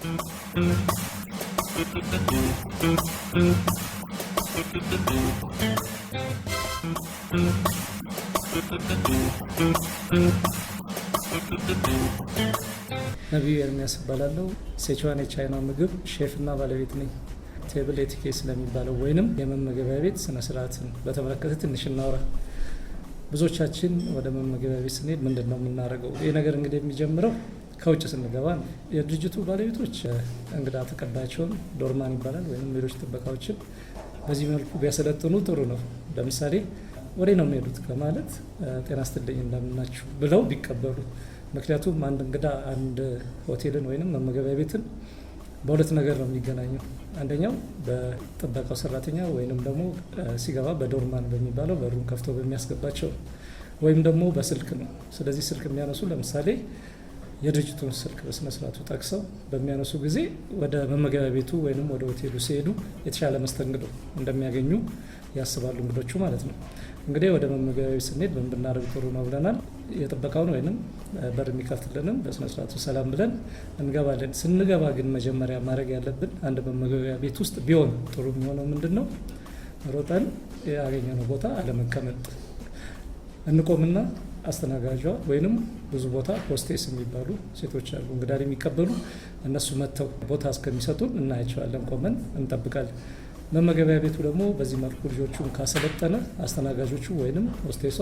ነቢዩ ኤርሚያስ እባላለሁ። ሴቹዋን የቻይና ምግብ ሼፍና ባለቤት ነኝ። ቴብል ኤቲኬት ስለሚባለው ወይንም የመመገቢያ ቤት ስነ ስርዓትን በተመለከተ ትንሽ እናውራ። ብዙዎቻችን ወደ መመገቢያ ቤት ስንሄድ ምንድን ነው የምናደርገው? ይህ ነገር እንግዲህ የሚጀምረው ከውጭ ስንገባ ነው። የድርጅቱ ባለቤቶች እንግዳ ተቀባያቸውን ዶርማን ይባላል ወይም ሌሎች ጥበቃዎችን በዚህ መልኩ ቢያሰለጥኑ ጥሩ ነው። ለምሳሌ ወሬ ነው የሚሄዱት ከማለት ጤና ይስጥልኝ እንደምናችሁ ብለው ቢቀበሉ። ምክንያቱም አንድ እንግዳ አንድ ሆቴልን ወይም መመገቢያ ቤትን በሁለት ነገር ነው የሚገናኘው። አንደኛው በጥበቃው ሰራተኛ ወይንም ደግሞ ሲገባ በዶርማን በሚባለው በሩን ከፍቶ በሚያስገባቸው ወይም ደግሞ በስልክ ነው። ስለዚህ ስልክ የሚያነሱ ለምሳሌ የድርጅቱን ስልክ በስነስርዓቱ ጠቅሰው በሚያነሱ ጊዜ ወደ መመገቢያ ቤቱ ወይም ወደ ሆቴሉ ሲሄዱ የተሻለ መስተንግዶ እንደሚያገኙ ያስባሉ እንግዶቹ ማለት ነው። እንግዲህ ወደ መመገቢያ ቤት ስንሄድ ምን ብናደርግ ጥሩ ነው ብለናል። የጥበቃውን ወይም በር የሚከፍትልንም በስነስርዓቱ ሰላም ብለን እንገባለን። ስንገባ ግን መጀመሪያ ማድረግ ያለብን አንድ መመገቢያ ቤት ውስጥ ቢሆን ጥሩ የሚሆነው ምንድን ነው? ሮጠን ያገኘነው ቦታ አለመቀመጥ። እንቆምና አስተናጋጇ ወይንም ብዙ ቦታ ሆስቴስ የሚባሉ ሴቶች አሉ እንግዳ የሚቀበሉ፣ እነሱ መጥተው ቦታ እስከሚሰጡን እናያቸዋለን። ቆመን እንጠብቃለን። መመገቢያ ቤቱ ደግሞ በዚህ መልኩ ልጆቹን ካሰለጠነ አስተናጋጆቹ ወይንም ሆስቴሷ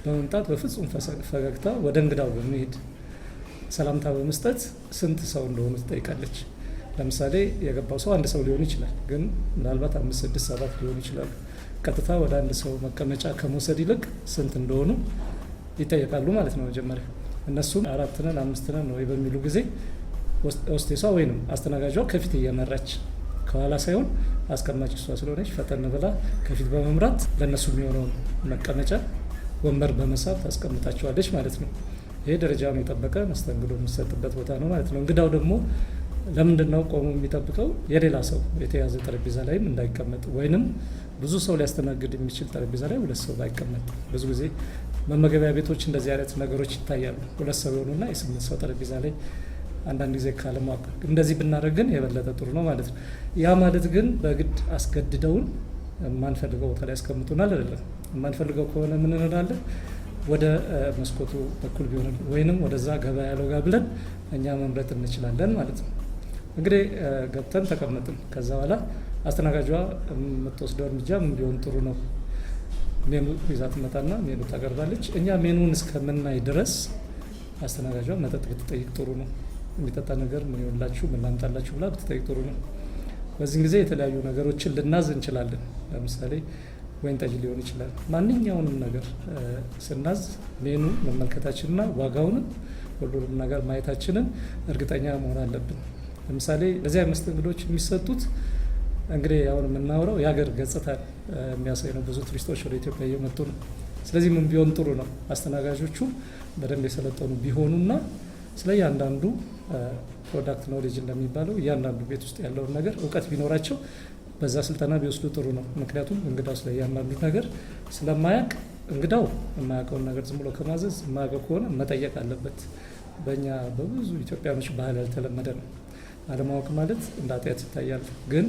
በመምጣት በፍጹም ፈገግታ ወደ እንግዳው በመሄድ ሰላምታ በመስጠት ስንት ሰው እንደሆኑ ትጠይቃለች። ለምሳሌ የገባው ሰው አንድ ሰው ሊሆን ይችላል፣ ግን ምናልባት 5፣ 6፣ 7 ሊሆኑ ይችላሉ። ቀጥታ ወደ አንድ ሰው መቀመጫ ከመውሰድ ይልቅ ስንት እንደሆኑ ይጠየቃሉ ማለት ነው። መጀመሪያ እነሱም 4 ነን 5 ነን ወይ በሚሉ ጊዜ ሆስቴሷ ወይንም አስተናጋጇ ከፊት እየመራች ከኋላ ሳይሆን አስቀማጭ እሷ ስለሆነች ፈጠን ብላ ከፊት በመምራት ለእነሱ የሚሆነውን መቀመጫ ወንበር በመሳብ ታስቀምጣቸዋለች ማለት ነው። ይሄ ደረጃውን የጠበቀ መስተንግዶ የሚሰጥበት ቦታ ነው ማለት ነው። እንግዳው ደግሞ ለምንድን ነው ቆሞ የሚጠብቀው? የሌላ ሰው የተያዘ ጠረጴዛ ላይም እንዳይቀመጥ ወይንም ብዙ ሰው ሊያስተናግድ የሚችል ጠረጴዛ ላይ 2 ሰው ባይቀመጥ። ብዙ ጊዜ መመገቢያ ቤቶች እንደዚህ አይነት ነገሮች ይታያሉ። 2 ሰው የሆኑና የ8 ሰው ጠረጴዛ ላይ አንዳንድ ጊዜ ካለማወቅ እንደዚህ ብናደርግ ግን የበለጠ ጥሩ ነው ማለት ነው። ያ ማለት ግን በግድ አስገድደውን የማንፈልገው ቦታ ላይ ያስቀምጡናል አይደለም። የማንፈልገው ከሆነ ምን እንላለን? ወደ መስኮቱ በኩል ቢሆን ወይንም ወደዛ ገባ ያለው ጋር ብለን እኛ መምረጥ እንችላለን ማለት ነው። እንግዲህ ገብተን ተቀመጥን። ከዛ በኋላ አስተናጋጇ የምትወስደው እርምጃ ምን ቢሆን ጥሩ ነው? ሜኑ ይዛ ትመጣና ሜኑ ታቀርባለች። እኛ ሜኑን እስከምናይ ድረስ አስተናጋጇ መጠጥ ብትጠይቅ ጥሩ ነው። የሚጠጣ ነገር ምን ይሆንላችሁ ምን ላምጣላችሁ ብላ ብትጠይቅ ጥሩ ነው። በዚህ ጊዜ የተለያዩ ነገሮችን ልናዝ እንችላለን። ለምሳሌ ወይን ጠጅ ሊሆን ይችላል። ማንኛውንም ነገር ስናዝ ሜኑ መመልከታችንና ዋጋውንም ሁሉንም ነገር ማየታችንን እርግጠኛ መሆን አለብን። ለምሳሌ ለዚያ መስተንግዶች የሚሰጡት እንግዲህ አሁን የምናወራው የሀገር ገጽታ የሚያሳይ ነው። ብዙ ቱሪስቶች ወደ ኢትዮጵያ እየመጡ ነው። ስለዚህ ምን ቢሆን ጥሩ ነው? አስተናጋጆቹ በደንብ የሰለጠኑ ቢሆኑና ስለ እያንዳንዱ ፕሮዳክት ኖሌጅ እንደሚባለው እያንዳንዱ ቤት ውስጥ ያለውን ነገር እውቀት ቢኖራቸው በዛ ስልጠና ቢወስዱ ጥሩ ነው። ምክንያቱም እንግዳው ስለ እያንዳንዱ ነገር ስለማያውቅ እንግዳው የማያውቀውን ነገር ዝም ብሎ ከማዘዝ የማያውቀው ከሆነ መጠየቅ አለበት። በእኛ በብዙ ኢትዮጵያኖች ባህል ያልተለመደ ነው። አለማወቅ ማለት እንደ ኃጢአት ይታያል። ግን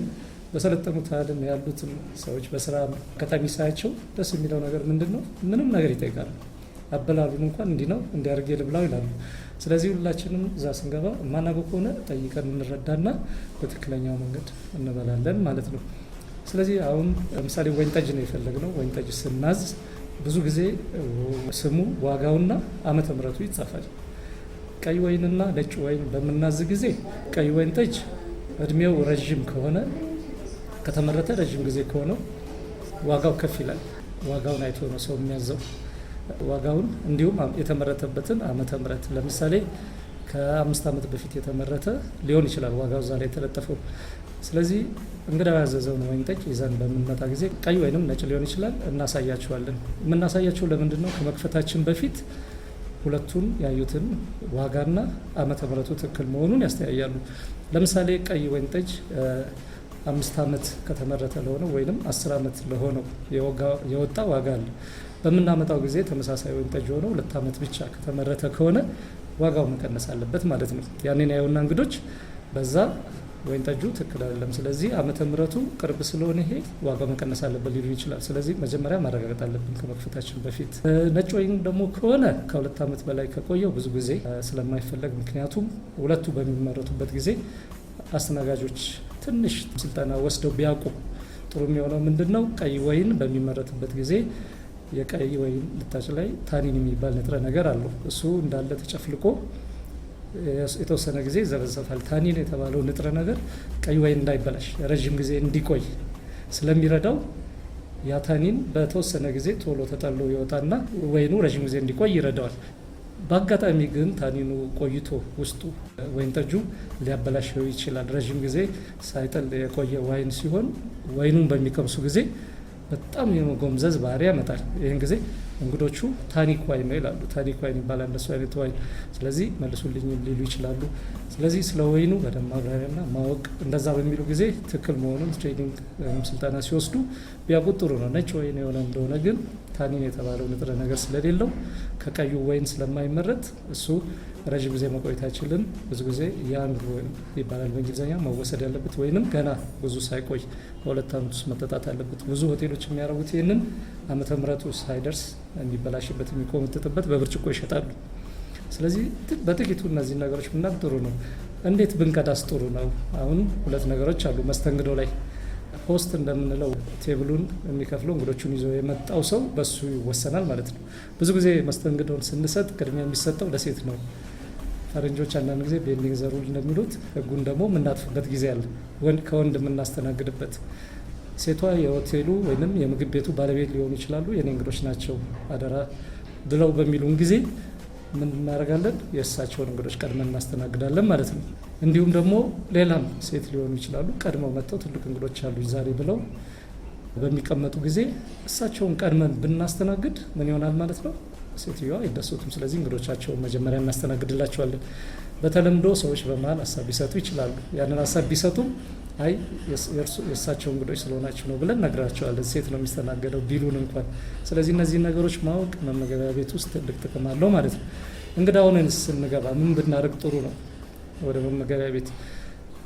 በሰለጠኑት ዓለም ያሉትን ሰዎች በስራ አጋጣሚ ሳያቸው ደስ የሚለው ነገር ምንድን ነው? ምንም ነገር ይጠይቃሉ። አበላሉን እንኳን እንዲህ ነው እንዲያርጌ ልብላው ይላሉ። ስለዚህ ሁላችንም እዛ ስንገባ የማናውቀው ከሆነ ጠይቀን እንረዳና በትክክለኛው መንገድ እንበላለን ማለት ነው። ስለዚህ አሁን ለምሳሌ ወይን ጠጅ ነው የፈለግነው። ወይን ጠጅ ስናዝ ብዙ ጊዜ ስሙ ዋጋውና ዓመተ ምሕረቱ ይጻፋል። ቀይ ወይንና ነጭ ወይን በምናዝ ጊዜ ቀይ ወይን ጠጅ እድሜው ረዥም ከሆነ ከተመረተ ረዥም ጊዜ ከሆነው ዋጋው ከፍ ይላል። ዋጋውን አይቶ ነው ሰው የሚያዘው። ዋጋውን እንዲሁም የተመረተበትን ዓመተ ምሕረት ለምሳሌ ከ5 ዓመት በፊት የተመረተ ሊሆን ይችላል ዋጋው እዛ ላይ የተለጠፈው። ስለዚህ እንግዳው ያዘዘውን ወይን ጠጅ ይዘን በምንመጣ ጊዜ ቀይ ወይንም ነጭ ሊሆን ይችላል እናሳያቸዋለን። የምናሳያቸው ለምንድን ነው? ከመክፈታችን በፊት ሁለቱን ያዩትን ዋጋና ዓመተ ምሕረቱ ትክክል መሆኑን ያስተያያሉ። ለምሳሌ ቀይ ወይን ጠጅ 5 ዓመት ከተመረተ ለሆነው ወይንም 10 ዓመት ለሆነው የወጣ ዋጋ አለ። በምናመጣው ጊዜ ተመሳሳይ ወይን ጠጅ ሆነው 2 ዓመት ብቻ ከተመረተ ከሆነ ዋጋው መቀነስ አለበት ማለት ነው። ያንን ያዩና እንግዶች በዛ ወይን ጠጁ ትክክል አይደለም። ስለዚህ ዓመተ ምሕረቱ ቅርብ ስለሆነ ይሄ ዋጋ መቀነስ አለበት ሊሉ ይችላል። ስለዚህ መጀመሪያ ማረጋገጥ አለብን ከመክፈታችን በፊት። ነጭ ወይን ደግሞ ከሆነ ከ2 ዓመት በላይ ከቆየው ብዙ ጊዜ ስለማይፈለግ፣ ምክንያቱም ሁለቱ በሚመረቱበት ጊዜ አስተናጋጆች ትንሽ ስልጠና ወስደው ቢያውቁ ጥሩ የሚሆነው ምንድን ነው? ቀይ ወይን በሚመረትበት ጊዜ የቀይ ወይን ልጣጭ ላይ ታኒን የሚባል ንጥረ ነገር አለው። እሱ እንዳለ ተጨፍልቆ የተወሰነ ጊዜ ይዘበዘፋል። ታኒን የተባለው ንጥረ ነገር ቀይ ወይን እንዳይበላሽ ረዥም ጊዜ እንዲቆይ ስለሚረዳው ያ ታኒን በተወሰነ ጊዜ ቶሎ ተጠሎ ይወጣና ወይኑ ረዥም ጊዜ እንዲቆይ ይረዳዋል። በአጋጣሚ ግን ታኒኑ ቆይቶ ውስጡ ወይን ጠጁ ሊያበላሸው ይችላል። ረዥም ጊዜ ሳይጠል የቆየ ዋይን ሲሆን ወይኑን በሚቀምሱ ጊዜ በጣም የመጎምዘዝ ባህሪ ያመጣል። ይህን ጊዜ እንግዶቹ ታኒክ ዋይን ነው ይላሉ። ታኒክ ዋይን ይባላል እንደሱ አይነት ዋይን። ስለዚህ መልሱልኝ ሊሉ ይችላሉ። ስለዚህ ስለ ወይኑ በደንብ ማብራሪያና ማወቅ እንደዛ በሚሉ ጊዜ ትክክል መሆኑን ትሬኒንግ ስልጠና ሲወስዱ ቢያውቁት ጥሩ ነው። ነጭ ወይን የሆነ እንደሆነ ግን ታኒን የተባለው ንጥረ ነገር ስለሌለው ከቀዩ ወይን ስለማይመረት እሱ ረዥም ጊዜ መቆየት አይችልም። ብዙ ጊዜ ያንግ ይባላል በእንግሊዝኛ። መወሰድ ያለበት ወይንም ገና ብዙ ሳይቆይ በ2 ዓመት ውስጥ መጠጣት አለበት። ብዙ ሆቴሎች የሚያደርጉት ይህንን ዓመተ ምሕረቱ ሳይደርስ የሚበላሽበት የሚቆምጥጥበት በብርጭቆ ይሸጣሉ። ስለዚህ በጥቂቱ እነዚህ ነገሮች ምናምን ጥሩ ነው። እንዴት ብንቀዳስ ጥሩ ነው? አሁን 2 ነገሮች አሉ መስተንግዶ ላይ። ሆስት እንደምንለው ቴብሉን የሚከፍለው እንግዶቹን ይዞ የመጣው ሰው በሱ ይወሰናል ማለት ነው። ብዙ ጊዜ መስተንግዶን ስንሰጥ ቅድሚያ የሚሰጠው ለሴት ነው። ፈረንጆች አንዳንድ ጊዜ ቤንዲንግ ዘ ሩል እንደሚሉት ህጉን ደግሞ የምናጥፍበት ጊዜ አለ፣ ከወንድ የምናስተናግድበት። ሴቷ የሆቴሉ ወይም የምግብ ቤቱ ባለቤት ሊሆኑ ይችላሉ። የኔ እንግዶች ናቸው አደራ ብለው በሚሉን ጊዜ ምን እናደርጋለን? የእሳቸውን እንግዶች ቀድመን እናስተናግዳለን ማለት ነው። እንዲሁም ደግሞ ሌላም ሴት ሊሆኑ ይችላሉ። ቀድመው መጥተው ትልቅ እንግዶች አሉ ዛሬ ብለው በሚቀመጡ ጊዜ እሳቸውን ቀድመን ብናስተናግድ ምን ይሆናል ማለት ነው? ሴትዮዋ አይደሰቱም። ስለዚህ እንግዶቻቸውን መጀመሪያ እናስተናግድላቸዋለን። በተለምዶ ሰዎች በመሀል ሀሳብ ሊሰጡ ይችላሉ። ያንን ሀሳብ ቢሰጡም አይ የእሳቸው እንግዶች ስለሆናቸው ነው ብለን ነግራቸዋለን። ሴት ነው የሚስተናገደው ቢሉን እንኳን። ስለዚህ እነዚህ ነገሮች ማወቅ መመገቢያ ቤት ውስጥ ትልቅ ጥቅም አለው ማለት ነው። እንግዳውን ስንገባ ምን ብናደርግ ጥሩ ነው? ወደ መመገቢያ ቤት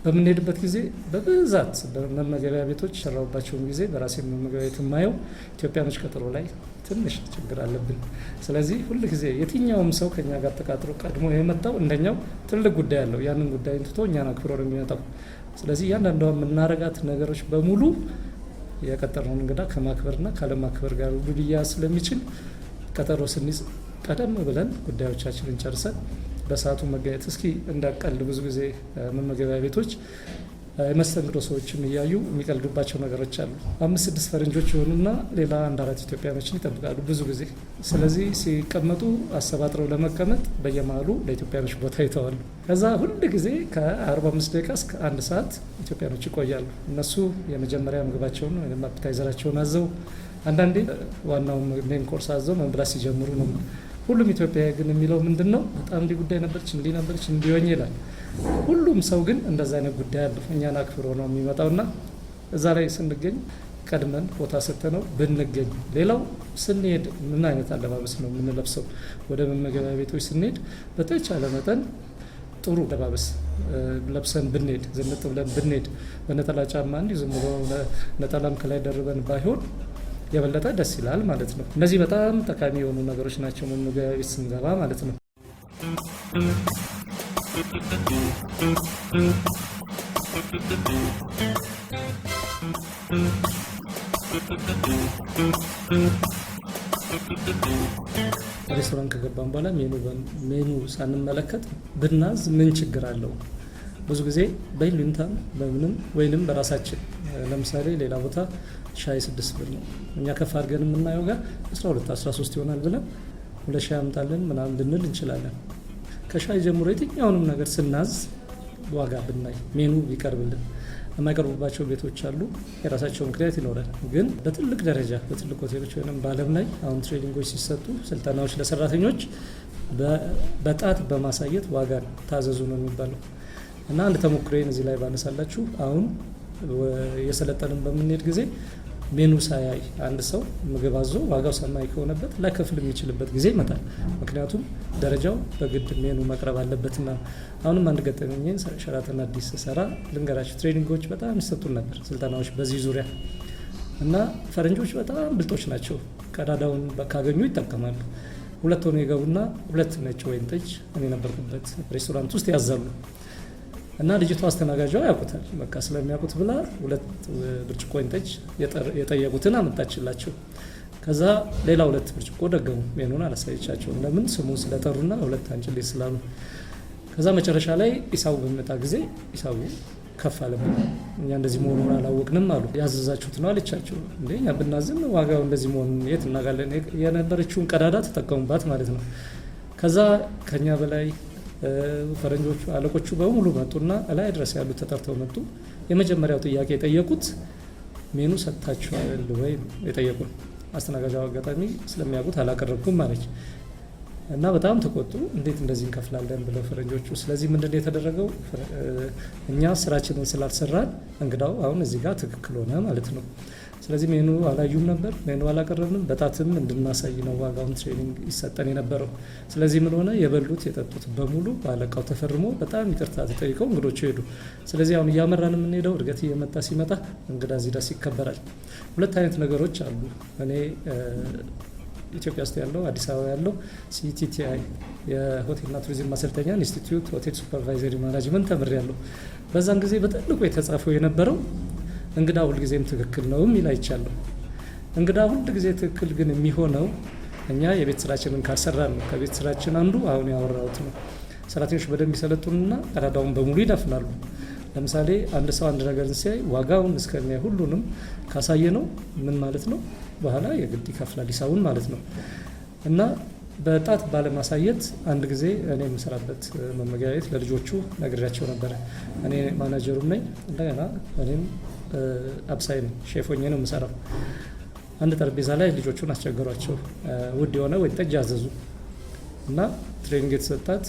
በምንሄድበት ጊዜ በብዛት በመመገቢያ ቤቶች ሰራሁባቸውን ጊዜ በራሴ መመገቢያ ቤት የማየው ኢትዮጵያኖች ቀጠሮ ላይ ትንሽ ችግር አለብን። ስለዚህ ሁል ጊዜ የትኛውም ሰው ከኛ ጋር ተቃጥሮ ቀድሞ የመጣው እንደኛው ትልቅ ጉዳይ አለው። ያንን ጉዳይ ትቶ እኛን አክብሮ ነው የሚመጣው። ስለዚህ እያንዳንዷ የምናረጋት ነገሮች በሙሉ የቀጠርነውን እንግዳ ከማክበርና ካለማክበር ጋር ሁሉ ሊያያዝ ስለሚችል ቀጠሮ ስንይዝ ቀደም ብለን ጉዳዮቻችንን ጨርሰን በሰዓቱ መገኘት። እስኪ እንዳቀልድ ብዙ ጊዜ መመገቢያ ቤቶች የመስተንግዶ ሰዎችም እያዩ የሚቀልዱባቸው ነገሮች አሉ። 5-6 ፈረንጆች የሆኑና ሌላ 1-4 ኢትዮጵያኖችን ይጠብቃሉ ብዙ ጊዜ። ስለዚህ ሲቀመጡ አሰባጥረው ለመቀመጥ በየመሀሉ ለኢትዮጵያኖች ቦታ ይተዋሉ። ከዛ ሁል ጊዜ ከ45 ደቂቃ እስከ 1 ሰዓት ኢትዮጵያኖች ይቆያሉ። እነሱ የመጀመሪያ ምግባቸውን ወይም አፕታይዘራቸውን አዘው አንዳንዴ ዋናውን ሜን ኮርስ አዘው መብላት ሲጀምሩ ነው። ሁሉም ኢትዮጵያዊ ግን የሚለው ምንድን ነው? በጣም እንዲህ ጉዳይ ነበረች እንዲህ ነበረች እንዲሆኝ ይላል። ሁሉም ሰው ግን እንደዛ አይነት ጉዳይ አለው። እኛን አክብሮ ነው የሚመጣውና እዛ ላይ ስንገኝ ቀድመን ቦታ ሰጥተነው ብንገኝ። ሌላው ስንሄድ ምን አይነት አለባበስ ነው የምንለብሰው? ወደ መመገቢያ ቤቶች ስንሄድ በተቻለ መጠን ጥሩ አለባበስ ለብሰን ብንሄድ፣ ዝንጥ ብለን ብንሄድ፣ በነጠላ ጫማ እንዲህ ዝም ብሎ ነጠላም ከላይ ደርበን ባይሆን የበለጠ ደስ ይላል ማለት ነው። እነዚህ በጣም ጠቃሚ የሆኑ ነገሮች ናቸው መመገቢያ ቤት ስንገባ ማለት ነው። ሬስቶራንት ከገባን በኋላ ሜኑ ሳንመለከት ብናዝ ምን ችግር አለው? ብዙ ጊዜ በይሉኝታም በምንም ወይንም በራሳችን ለምሳሌ ሌላ ቦታ ሻይ 6 ብር ነው፣ እኛ ከፍ አድርገን የምናየው ጋር 12-13 ይሆናል ብለን 2 ሻይ አምጣለን ምናምን ልንል እንችላለን። ከሻይ ጀምሮ የትኛውንም ነገር ስናዝ ዋጋ ብናይ ሜኑ ቢቀርብልን። የማይቀርቡባቸው ቤቶች አሉ፣ የራሳቸው ምክንያት ይኖራል። ግን በትልቅ ደረጃ በትልቅ ሆቴሎች ወይም በዓለም ላይ አሁን ትሬኒንጎች ሲሰጡ ስልጠናዎች ለሰራተኞች በጣት በማሳየት ዋጋ ታዘዙ ነው የሚባለው። እና አንድ ተሞክሮዬን እዚህ ላይ ባነሳላችሁ፣ አሁን የሰለጠንን በምንሄድ ጊዜ ሜኑ ሳያይ አንድ ሰው ምግብ አዞ ዋጋው ሰማይ ከሆነበት ላይከፍል የሚችልበት ጊዜ ይመጣል። ምክንያቱም ደረጃው በግድ ሜኑ መቅረብ አለበትና። አሁንም አንድ ገጠመኝን ሸራተን አዲስ ሰራ ልንገራችሁ። ትሬኒንጎች በጣም ይሰጡን ነበር፣ ስልጠናዎች በዚህ ዙሪያ እና ፈረንጆች በጣም ብልጦች ናቸው። ቀዳዳውን ካገኙ ይጠቀማሉ። 2 ሆነው ይገቡና 2 ነጭ ወይን ጠጅ እኔ ነበርኩበት ሬስቶራንት ውስጥ ያዛሉ እና ልጅቷ አስተናጋጇ ያውቁታል። በቃ ስለሚያውቁት ብላ 2 ብርጭቆ ወይን ጠጅ የጠየቁትን አመጣችላቸው። ከዛ ሌላ 2 ብርጭቆ ደገሙ። ሜኑን አላሳየቻቸውም፣ ለምን ስሙን ስለጠሩና 2 አንጭልኝ ስላሉ። ከዛ መጨረሻ ላይ ኢሳቡ በመጣ ጊዜ ኢሳቡ ከፍ አለብን። እኛ እንደዚህ መሆኑን አላወቅንም አሉ። ያዘዛችሁት ነው አለቻቸው። እንዴ እኛ ብናዝም ዋጋው እንደዚህ መሆኑን የት እናጋለን? የነበረችውን ቀዳዳ ተጠቀሙባት ማለት ነው። ከዛ ከኛ በላይ ፈረንጆቹ አለቆቹ በሙሉ መጡና ላይ ድረስ ያሉት ተጠርተው መጡ። የመጀመሪያው ጥያቄ የጠየቁት ሜኑ ሰጥታችኋል ወይ የጠየቁን። አስተናጋጇ አጋጣሚ ስለሚያውቁት አላቀረብኩም ማለች እና በጣም ተቆጡ። እንዴት እንደዚህ እንከፍላለን ብለው ፈረንጆቹ። ስለዚህ ምንድነው የተደረገው? እኛ ስራችንን ስላልሰራን እንግዳው አሁን እዚህ ጋር ትክክል ሆነ ማለት ነው። ስለዚህ ሜኑ አላዩም ነበር፣ ሜኑ አላቀረብንም። በጣትም እንድናሳይ ነው ዋጋውን ትሬኒንግ ይሰጠን የነበረው። ስለዚህ ምን ሆነ? የበሉት የጠጡት በሙሉ በአለቃው ተፈርሞ በጣም ይቅርታ ተጠይቀው እንግዶቹ ሄዱ። ስለዚህ አሁን እያመራን የምንሄደው እድገት እየመጣ ሲመጣ እንግዳ እዚህ ድረስ ይከበራል። 2 አይነት ነገሮች አሉ። እኔ ኢትዮጵያ ውስጥ ያለው አዲስ አበባ ያለው ሲቲቲአይ የሆቴልና ቱሪዝም ማሰልጠኛ ኢንስቲትዩት ሆቴል ሱፐርቫይዘሪ ማናጅመንት ተምሬያለሁ። በዛን ጊዜ በትልቁ የተጻፈው የነበረው እንግዳ ሁልጊዜም ትክክል ነው የሚል አይቻለሁ። እንግዳ ሁልጊዜ ትክክል ግን የሚሆነው እኛ የቤት ስራችንን ካልሰራን ነው። ከቤት ስራችን አንዱ አሁን ያወራሁት ነው። ሰራተኞች በደንብ ይሰለጡንና ቀዳዳውን በሙሉ ይደፍናሉ። ለምሳሌ አንድ ሰው አንድ ነገር ሲያይ ዋጋውን እስከሚያይ ሁሉንም ካሳየ ነው ምን ማለት ነው? በኋላ የግድ ይከፍላል ሂሳቡን ማለት ነው። እና በጣት ባለማሳየት አንድ ጊዜ እኔ የምሰራበት መመገቢያ ቤት ለልጆቹ ነግሬያቸው ነበረ። እኔ ማናጀሩም ነኝ፣ እንደገና እኔም አብሳይ ነኝ፣ ሼፍ ሆኜ ነው የምሰራው። አንድ ጠረጴዛ ላይ ልጆቹን አስቸገሯቸው። ውድ የሆነ ወይን ጠጅ አዘዙ እና ትሬኒንግ የተሰጣት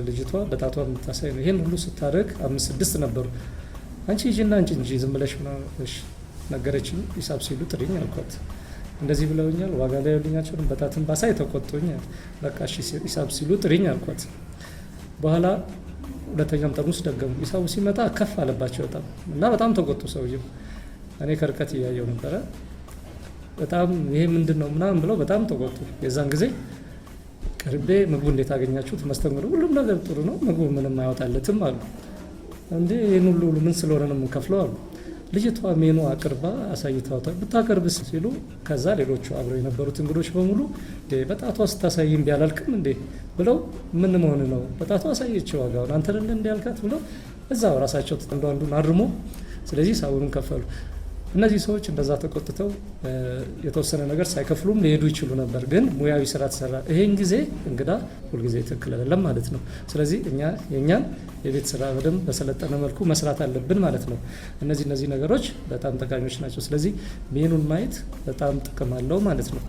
ልጅቷ በጣቷ የምታሳይ ነው። ይሄን ሁሉ ስታደርግ 5-6 ነበሩ። አንቺ ሂጂና አንቺ እንጂ ዝም ብለሽ ነው ነገረችኝ። ሂሳብ ሲሉ ጥሪኝ አልኳት። እንደዚህ ብለውኛል፣ ዋጋ ላይ ያሉኛቸው በጣትን ባሳይ ተቆጥቶኛል። በቃ እሺ ሂሳብ ሲሉ ጥሪኝ አልኳት። በኋላ ሁለተኛም ጠርሙስ ደገሙ። ሂሳቡ ሲመጣ ከፍ አለባቸው በጣም እና በጣም ተቆጡ ሰውዬው። እኔ ከርቀት እያየው ነበረ። በጣም ይሄ ምንድነው ምናምን ብለው በጣም ተቆጡ። የዛን ጊዜ ቀርቤ ምግቡ እንዴት አገኛችሁት? መስተንግዶ ሁሉም ነገር ጥሩ ነው፣ ምግቡ ምንም አያወጣለትም አሉ። እንዴ ይሄን ሁሉ ምን ስለሆነ ነው የምንከፍለው አሉ። ልጅቷ ሜኑ አቅርባ አሳይታውታል። ብታቀርብስ ሲሉ ከዛ ሌሎቹ አብረው የነበሩት እንግዶች በሙሉ በጣቷ ስታሳይም ቢያላልክም እንዴ ብለው ምን መሆን ነው በጣቷ አሳየችው ዋጋውን አንተ እንደ እንዲያልካት ብለው እዛው ራሳቸው አንዱን አርሞ ስለዚህ ሳውኑን ከፈሉ። እነዚህ ሰዎች እንደዛ ተቆጥተው የተወሰነ ነገር ሳይከፍሉም ሊሄዱ ይችሉ ነበር፣ ግን ሙያዊ ስራ ተሰራ። ይሄን ጊዜ እንግዳ ሁልጊዜ ትክክል አይደለም ማለት ነው። ስለዚህ እኛ የኛን የቤት ስራ በደንብ በሰለጠነ መልኩ መስራት አለብን ማለት ነው። እነዚህ ነገሮች በጣም ጠቃሚዎች ናቸው። ስለዚህ ሜኑን ማየት በጣም ጥቅም አለው ማለት ነው።